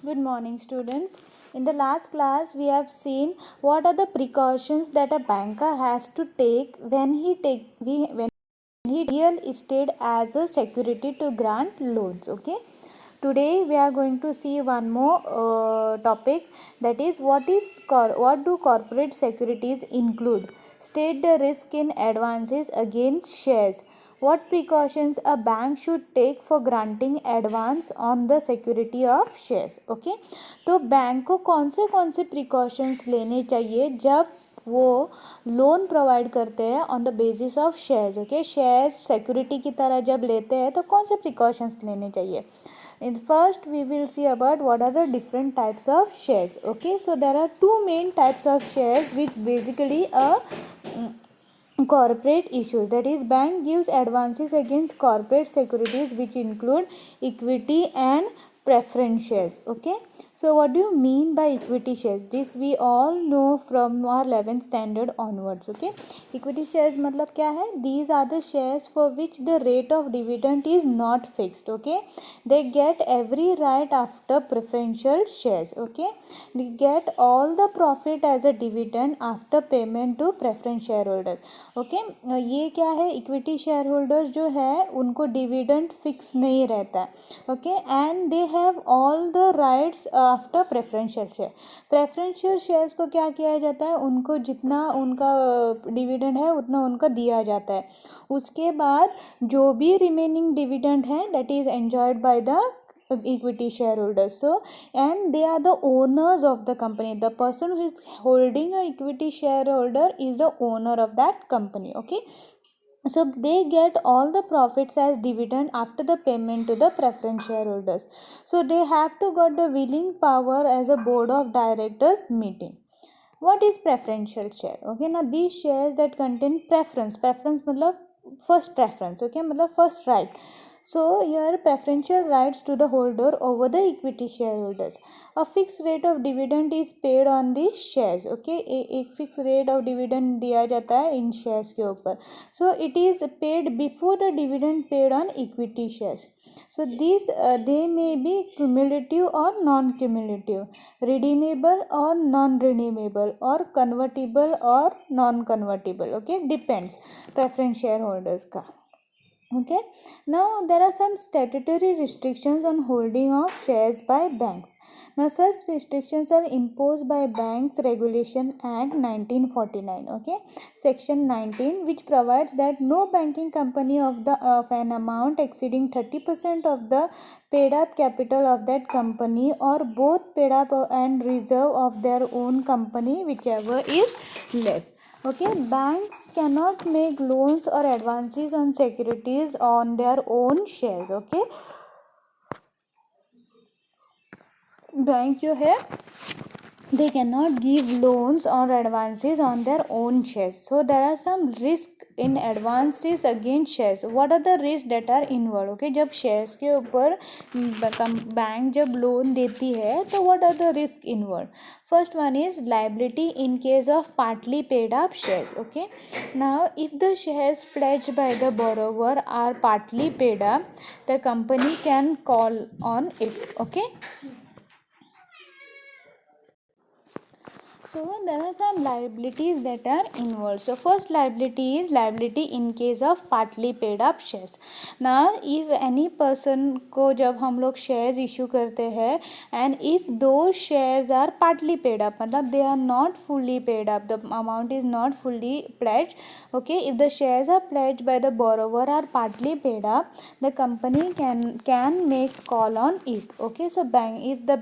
Good morning, students. In the last class, we have seen what are the precautions that a banker has to take when he real estate as a security to grant loans. Okay. Today we are going to see one more topic, that is what do corporate securities include. State the risk in advances against shares. What precautions a bank should take for granting advance on the security of shares. Okay तो bank को कौन से precautions लेने चाहिए जब वो loan provide करते हैं on the basis of shares. Okay, shares security की तरह जब लेते हैं तो कौन से प्रिकॉशंस लेने चाहिए. In first we will see about what are the different types of shares. Okay, so there are two main types of shares which basically corporate issues, that is bank gives advances against corporate securities which include equity and preference shares. Okay, so what do you mean by equity shares? This we all know from our 11th standard onwards. Okay, equity shares मतलब क्या है? These are the shares for which the rate of dividend is not fixed. Okay, they get every right after preferential shares. Okay, they get all the profit as a dividend after payment to preference shareholders. Okay, ये क्या है, equity share holders जो है उनको dividend fix नहीं रहता है. Okay, and they have all the rights after preferential share. Preferential shares को क्या किया जाता है, उनको जितना उनका डिविडेंड है उतना उनका दिया जाता है. उसके बाद जो भी रिमेनिंग डिविडेंड है that is enjoyed by the equity shareholders. So and they are the owners of the company. The person who is holding a equity shareholder is the owner of that company. Okay, so they get all the profits as dividend after the payment to the preference shareholders. So they have to got the willing power as a board of directors meeting. What is preferential share? Okay, now these shares that contain preference मतलब first preference. Okay, मतलब first right. So here preferential rights to the holder over the equity shareholders. A fixed rate of dividend is paid on these shares. Okay, एक fixed rate of dividend दिया जाता है इन shares के ऊपर. So it is paid before the dividend paid on equity shares. So these they may be cumulative or non-cumulative, redeemable or non-redeemable, or convertible or non-convertible. Okay, depends preference shareholders का. Okay, now there are some statutory restrictions on holding of shares by banks. Now such restrictions are imposed by Banks Regulation Act 1949. Okay, section 19, which provides that no banking company of an amount exceeding 30% of the paid up capital of that company, or both paid up and reserve of their own company, whichever is less. Okay, banks cannot make loans or advances on securities on their own shares. Okay, bank जो है they cannot give loans or advances on their own shares. So there are some risk in advances against shares. What are the risks that are involved? Okay, जब shares के ऊपर bank जब loan देती है तो what are the risk involved? First one is liability in case of partly paid up shares. Okay, now if the shares pledged by the borrower are partly paid up, the company can call on it. Okay, so there are some liabilities that are involved. So first liability is liability in case of partly paid up shares. Now if any person को जब हम लोग shares issue करते हैं and if those shares are partly paid up मतलब they are not fully paid up, the amount is not fully pledged. Okay, if the shares are pledged by the borrower are partly paid up, the company can make call on it. Okay, so the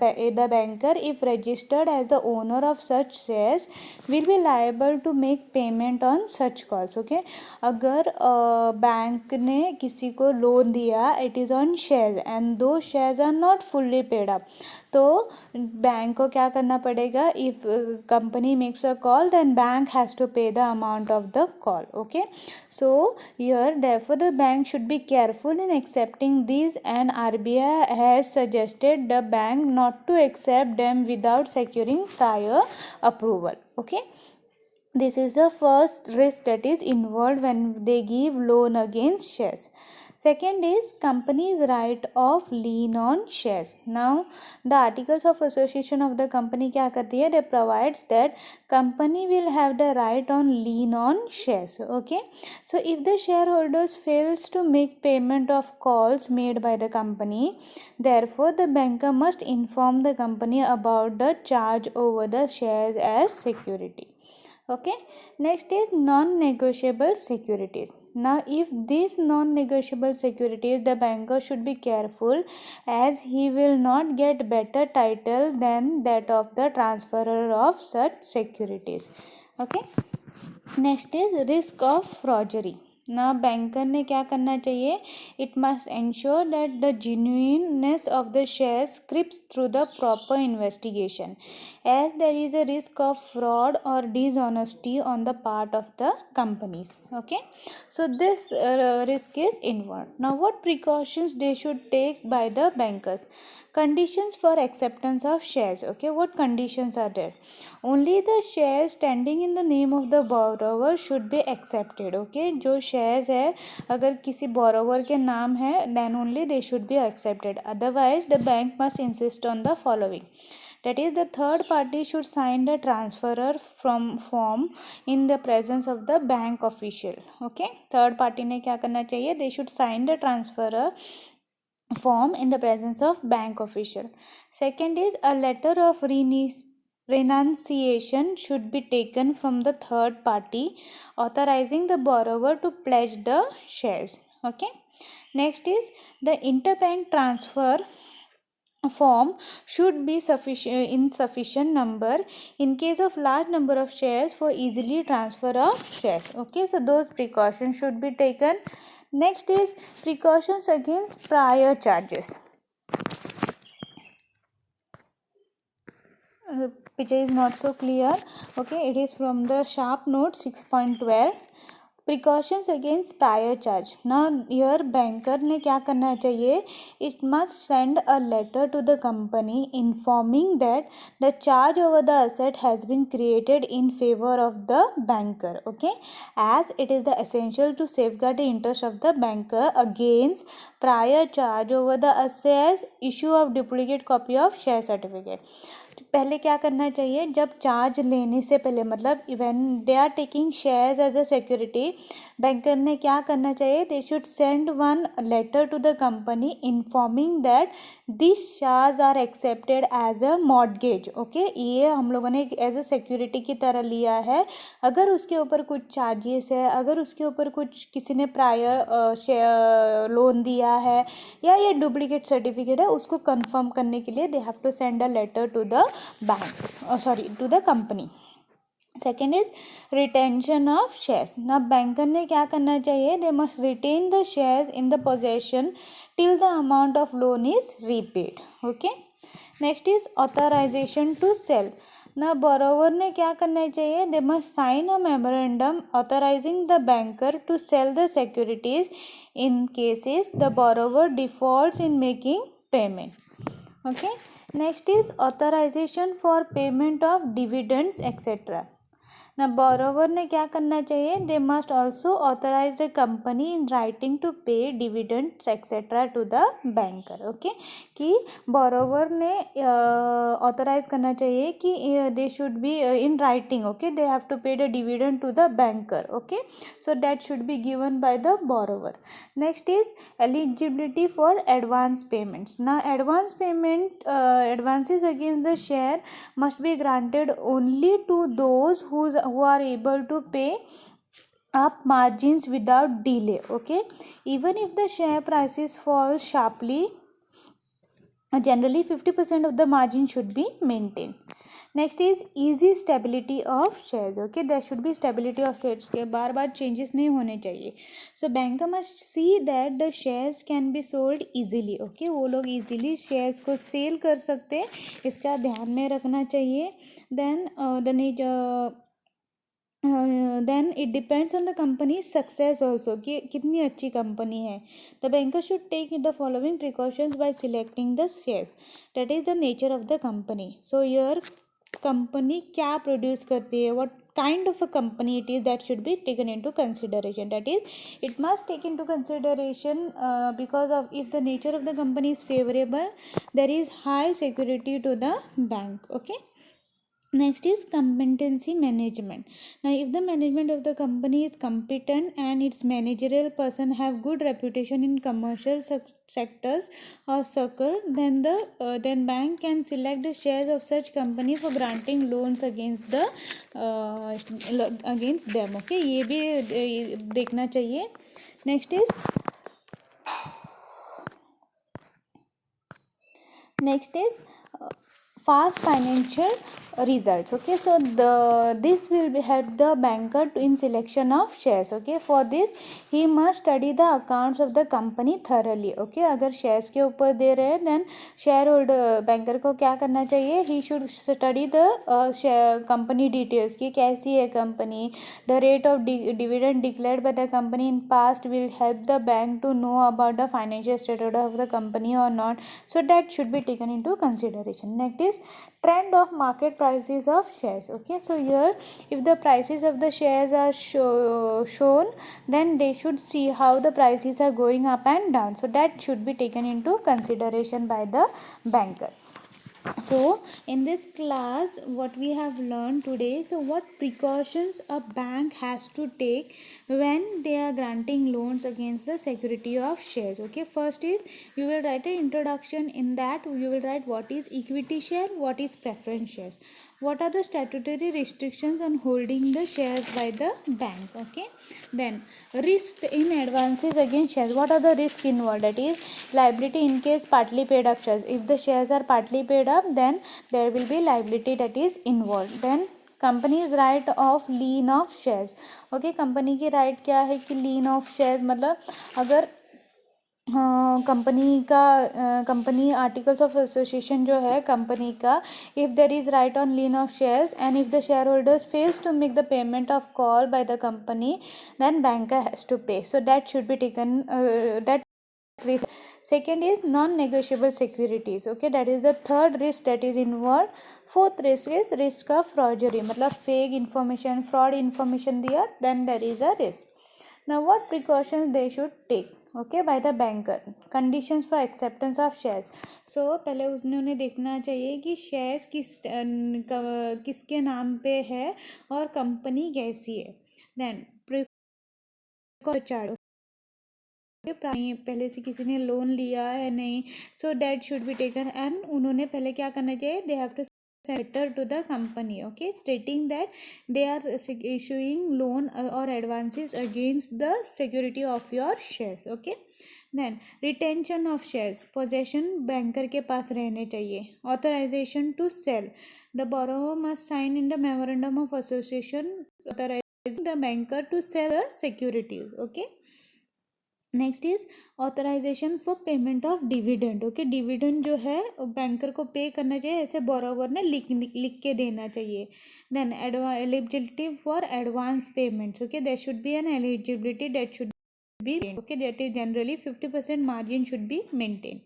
banker if registered as the owner of such shares will be liable to make payment on such calls. Okay, अगर bank ने किसी को loan दिया, it is on shares and those shares are not fully paid up, तो bank को क्या करना पड़ेगा, if company makes a call then bank has to pay the amount of the call. Okay, so here therefore the bank should be careful in accepting these, and RBI has suggested the bank not to accept them without securing prior approval. Okay, this is the first risk that is involved when they give loan against shares. Second is company's right of lien on shares. Now the articles of association of the company क्या करती है, they provides that company will have the right on lien on shares. Okay, so if the shareholders fails to make payment of calls made by the company, therefore the banker must inform the company about the charge over the shares as security. Okay, next is non-negotiable securities. Now if these non-negotiable securities, the banker should be careful, as he will not get better title than that of the transferor of such securities. Okay, next is risk of forgery. ना banker ने क्या करना चाहिए, it must ensure that the genuineness of the shares creeps through the proper investigation, as there is a risk of fraud or dishonesty on the part of the companies. Okay, so this risk is involved. Now what precautions they should take by the bankers? Conditions for acceptance of shares. Okay, what conditions are there? Only the shares standing in the name of the borrower should be accepted. Okay, जो shares है अगर किसी borrower के नाम है, then only they should be accepted. Otherwise the bank must insist on the following. That is, the third party should sign the transferor from form in the presence of the bank official. Okay, third party ने क्या करना चाहिए, they should sign the transferor form in the presence of bank official. Second is, a letter of renunciation should be taken from the third party authorizing the borrower to pledge the shares. Okay, next is, the interbank transfer form should be sufficient number in case of large number of shares for easily transfer of shares. Okay, so those precautions should be taken. Next is precautions against prior charges. Picture is not so clear. Okay, it is from the sharp note 6.12. Precautions against prior charge. Now here banker ने क्या करना चाहिए, it must send a letter to the company informing that the charge over the asset has been created in favor of the banker. Okay, as it is the essential to safeguard the interest of the banker against prior charge over the assets, issue of duplicate copy of share certificate. पहले क्या करना चाहिए, जब charge लेने से पहले, मतलब when they are taking shares as a security, banker ने क्या करना चाहिए, they should send one letter to the company informing that this shares are accepted as a mortgage. Okay, ये हम लोगों ने एज अ सिक्योरिटी की तरह लिया है. अगर उसके ऊपर कुछ चार्जेस है, अगर उसके ऊपर कुछ किसी ने प्रायर लोन दिया है या ये डुप्लीकेट सर्टिफिकेट है, उसको कंफर्म करने के लिए they have to send a letter to the bank, to the company. Second is retention of shares. now banker ने क्या करना चाहिए, they must retain the shares in the possession till the amount of loan is repaid. Okay, next is authorization to sell. now borrower ने क्या करना चाहिए, they must sign a memorandum authorizing the banker to sell the securities in cases the borrower defaults in making payment. Okay, next is authorization for payment of dividends etc. now borrower ने क्या करना चाहिए, they must also authorize the company in writing to pay dividends etc. to the banker. Okay, कि borrower ने authorize करना चाहिए कि they should be in writing. Okay, they have to pay the dividend to the banker. Okay, so that should be given by the borrower. Next is eligibility for advance payments. now advances against the share must be granted only to those who are able to pay up margins without delay. Okay, even if the share prices fall sharply, generally 50% of the margin should be maintained. Next is easy stability of share. Okay, there should be stability of shares के बार बार changes नहीं होने चाहिए. So banker must see that the shares can be sold easily. Okay, वो लोग easily shares को cell कर सकते हैं, इसका ध्यान में रखना चाहिए. Then it depends on the company success also, कि कितनी अच्छी कंपनी है. The banker should take the following precautions by selecting the shares. That is the nature of the company. So your company क्या प्रोड्यूस करती है, what kind of a company it is, that should be taken into consideration. That is, it must take into consideration because of, if the nature of the company is favorable, there is high security to the bank. Okay. Next is competency management. Now, if the management of the company is competent and its managerial person have good reputation in commercial sectors or circle, then the then bank can select the shares of such company for granting loans against the against them. Okay, ये भी देखना चाहिए. Next is fast financial results. Okay, so this will be help the banker in selection of shares. Okay, for this he must study the accounts of the company thoroughly. Okay, अगर shares के ऊपर दे रहे हैं, then shareholder banker को क्या करना चाहिए, he should study the share company details कि कैसी है company, the rate of dividend declared by the company in past will help the bank to know about the financial status of the company or not. So that should be taken into consideration. Next is trend of market prices of shares. Okay, so here if the prices of the shares are shown, then they should see how the prices are going up and down. So that should be taken into consideration by the banker. So in this class what we have learned today, so what precautions a bank has to take when they are granting loans against the security of shares. Okay, first is you will write an introduction. In that you will write what is equity share, what is preference shares, what are the statutory restrictions on holding the shares by the bank. Okay, then risk in advances against shares, what are the risks involved, that is liability in case partly paid up shares, if the shares are partly paid up then there will be liability that is involved. Then companies right of lean of shares. Okay, company की right क्या है कि लीन of shares, मतलब अगर company का company articles of association जो है company का, if there is right on lien of shares and if the shareholders fails to make the payment of call by the company, then banker has to pay. So that should be taken, that risk. Second is non-negotiable securities. Okay, that is the third risk that is involved. Fourth risk is risk of forgery, मतलब fake information, fraud information दिया, then there is a risk. Now what precautions they should take? Okay, by the banker. Conditions for acceptance of shares. So पहले उन्होंने देखना चाहिए कि shares किसके नाम पे है और कंपनी कैसी है. Then precaution, पहले से किसी ने लोन लिया है नहीं, so that should be taken. And उन्होंने पहले क्या करना चाहिए, they have to letter to the company, okay, stating that they are issuing loan or advances against the security of your shares. Okay, then retention of shares, possession banker के पास रहने चाहिए. Authorization to sell, the borrower must sign in the memorandum of association authorizing the banker to sell the securities. Okay, next is authorization for payment of dividend. Okay, dividend जो है banker को पे करना चाहिए, ऐसे बोरोवर ने लिख के देना चाहिए. Then eligibility for advance payments. Okay, there should be an eligibility that should be, okay, that is generally 50% margin should be maintained.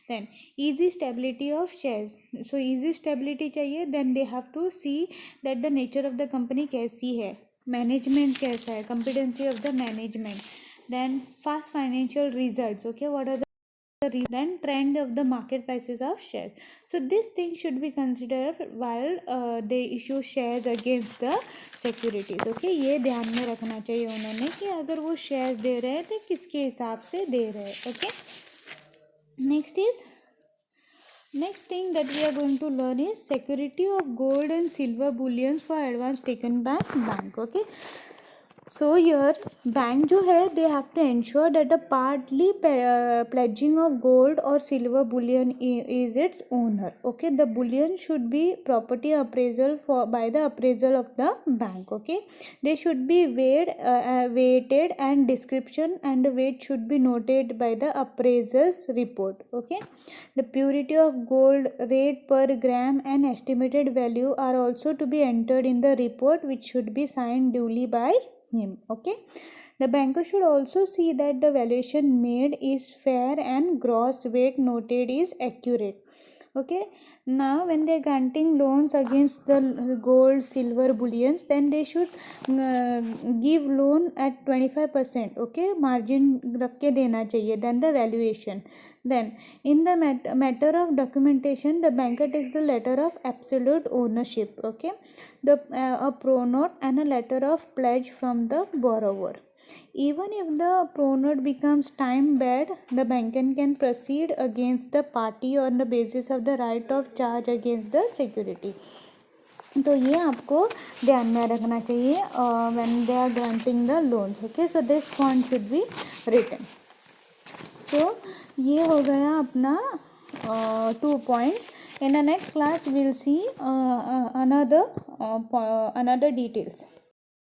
Then easy stability of shares, so easy stability चाहिए. then they have to see that the nature of the company कैसी है, management कैसा है, competency of the management. Then fast financial results. Okay, what are the then trend of the market prices of shares. So this thing should be considered while they issue shares against the securities. Okay, ये ध्यान में रखना चाहिए उन्होंने कि अगर वो shares दे रहे हैं तो किसके हिसाब से दे रहे हैं. Okay, next thing that we are going to learn is security of gold and silver bullions for advance taken by bank. Okay, so here bank जो है they have to ensure that the partly pledging of gold or silver bullion is its owner. Okay, the bullion should be property appraisal for by the appraisal of the bank. Okay, they should be weighted and description and the weight should be noted by the appraiser's report. Okay, the purity of gold, rate per gram and estimated value are also to be entered in the report, which should be signed duly by him. Okay, the banker should also see that the valuation made is fair and gross weight noted is accurate. Okay, now when they are granting loans against the gold, silver, bullions, then they should give loan at 25%. Okay, margin रख के देना चाहिए. Then the valuation. Then in the matter of documentation, the banker takes the letter of absolute ownership. Okay, the a pronote and a letter of pledge from the borrower. Even if the pronote becomes time bad, the banker can proceed against the party on the basis of the right of charge against the security. तो ये आपको ध्यान में रखना चाहिए when they are granting the loans. Okay, so this point should be written. सो ये हो गया अपना 2 points. In the next class we'll see another details.